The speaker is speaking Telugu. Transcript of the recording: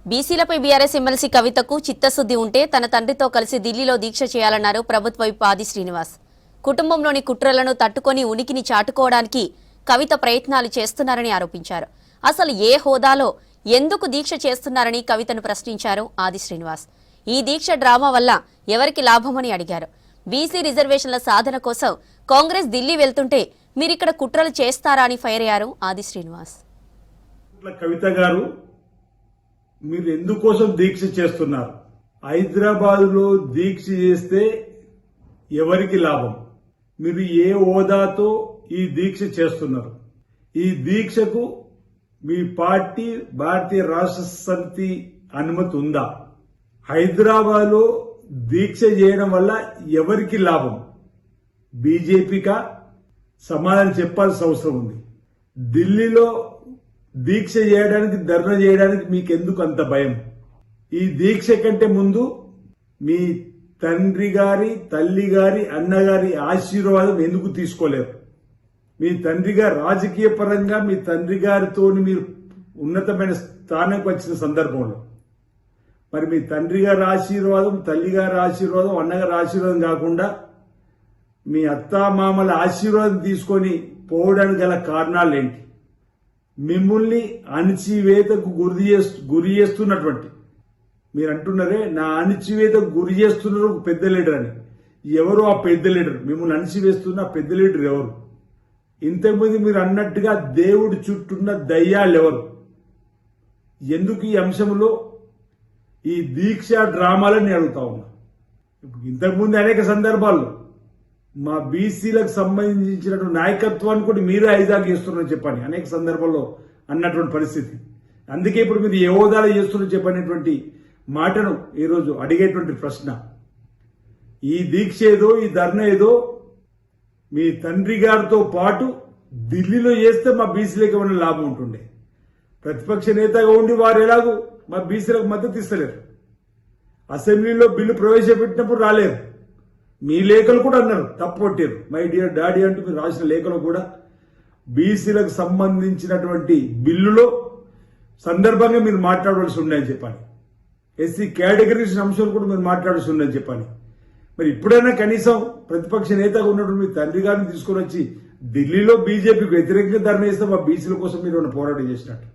బీసీలపై బీఆర్ఎస్ ఎమ్మెల్సీ కవితకు చిత్తశుద్ది ఉంటే తన తండ్రితో కలిసి ఢిల్లీలో దీక్ష చేయాలన్నారు ప్రభుత్వ విప్ ఆది శ్రీనివాస్. కుటుంబంలోని కుట్రలను తట్టుకొని ఉనికిని చాటుకోవడానికి కవిత ప్రయత్నాలు చేస్తున్నారని ఆరోపించారు. అసలు ఏ హోదాలో ఎందుకు దీక్ష చేస్తున్నారని కవితను ప్రశ్నించారు ఆది శ్రీనివాస్. ఈ దీక్ష డ్రామా వల్ల ఎవరికి లాభమని అడిగారు. బీసీ రిజర్వేషన్ల సాధన కోసం కాంగ్రెస్ ఢిల్లీ వెళ్తుంటే మీరిక్కడ కుట్రలు చేస్తారా అని ఫైర్ అయ్యారు ఆది శ్రీనివాస్. కవిత గారు, మీరు ఎందుకోసం దీక్ష చేస్తున్నారు? హైదరాబాద్లో దీక్ష చేస్తే ఎవరికి లాభం? మీరు ఏ హోదాతో ఈ దీక్ష చేస్తున్నారు? ఈ దీక్షకు మీ పార్టీ భారతీయ రాష్ట్ర సమితి అనుమతి ఉందా? హైదరాబాద్లో దీక్ష చేయడం వల్ల ఎవరికి లాభం? బీజేపీకా? సమాధానం చెప్పాల్సిన అవసరం ఉంది. ఢిల్లీలో దీక్ష చేయడానికి, ధర్నా చేయడానికి మీకెందుకు అంత భయం? ఈ దీక్ష కంటే ముందు మీ తండ్రి గారి, తల్లి గారి, అన్నగారి ఆశీర్వాదం ఎందుకు తీసుకోలేరు? మీ తండ్రి గారు రాజకీయ పరంగా మీ తండ్రి గారితో మీరు ఉన్నతమైన స్థానానికి వచ్చిన సందర్భంలో మరి మీ తండ్రి గారి ఆశీర్వాదం, తల్లి గారి ఆశీర్వాదం, అన్నగారి ఆశీర్వాదం కాకుండా మీ అత్తామామల ఆశీర్వాదం తీసుకొని పోవడానికి గల కారణాలు ఏంటి? మిమ్మల్ని అణచివేతకు గురి చేస్తున్నటువంటి మీరు అంటున్నారే, నా అణచివేతకు గురి చేస్తున్నారు పెద్ద లీడర్ అని. ఎవరు ఆ పెద్ద లీడర్? మిమ్మల్ని అణచివేస్తున్న పెద్ద లీడర్ ఎవరు? ఇంతకుముందు మీరు అన్నట్టుగా దేవుడి చుట్టూన్న దయ్యాలు ఎవరు? ఎందుకు ఈ అంశంలో ఈ దీక్ష డ్రామాలని అడుగుతా ఉన్నా. ఇంతకుముందు అనేక సందర్భాల్లో మా బీసీలకు సంబంధించినటువంటి నాయకత్వాన్ని కూడా మీరే హైజాక్ చేస్తున్నారని చెప్పని అనేక సందర్భాల్లో అన్నటువంటి పరిస్థితి. అందుకే ఇప్పుడు మీరు ఏ హోదాలో చేస్తున్నారని చెప్పనేటువంటి మాటను ఈరోజు అడిగేటువంటి ప్రశ్న. ఈ దీక్ష ఏదో, ఈ ధర్నా ఏదో మీ తండ్రి గారితో పాటు ఢిల్లీలో చేస్తే మా బీసీలకు ఏమైనా లాభం ఉంటుండే. ప్రతిపక్ష నేతగా ఉండి వారు ఎలాగూ మా బీసీలకు మద్దతు ఇస్తలేరు. అసెంబ్లీలో బిల్లు ప్రవేశపెట్టినప్పుడు రాలేరు. మీ లేఖలు కూడా అన్నారు, తప్పొట్టారు. మై డియర్ డాడీ అంటూ మీరు రాసిన లేఖలో కూడా బీసీలకు సంబంధించినటువంటి బిల్లులో సందర్భంగా మీరు మాట్లాడవలసి ఉన్నాయని చెప్పాలి. ఎస్సీ కేటగిరీస్ అంశాలు కూడా మీరు మాట్లాడాల్సి ఉందని చెప్పాలి. మరి ఇప్పుడైనా కనీసం ప్రతిపక్ష నేతగా ఉన్నటువంటి మీ తండ్రి గారిని తీసుకొని వచ్చి ఢిల్లీలో బీజేపీకి వ్యతిరేకంగా ధర్నా చేస్తే మా బీసీల కోసం మీరు పోరాటం చేసినట్టు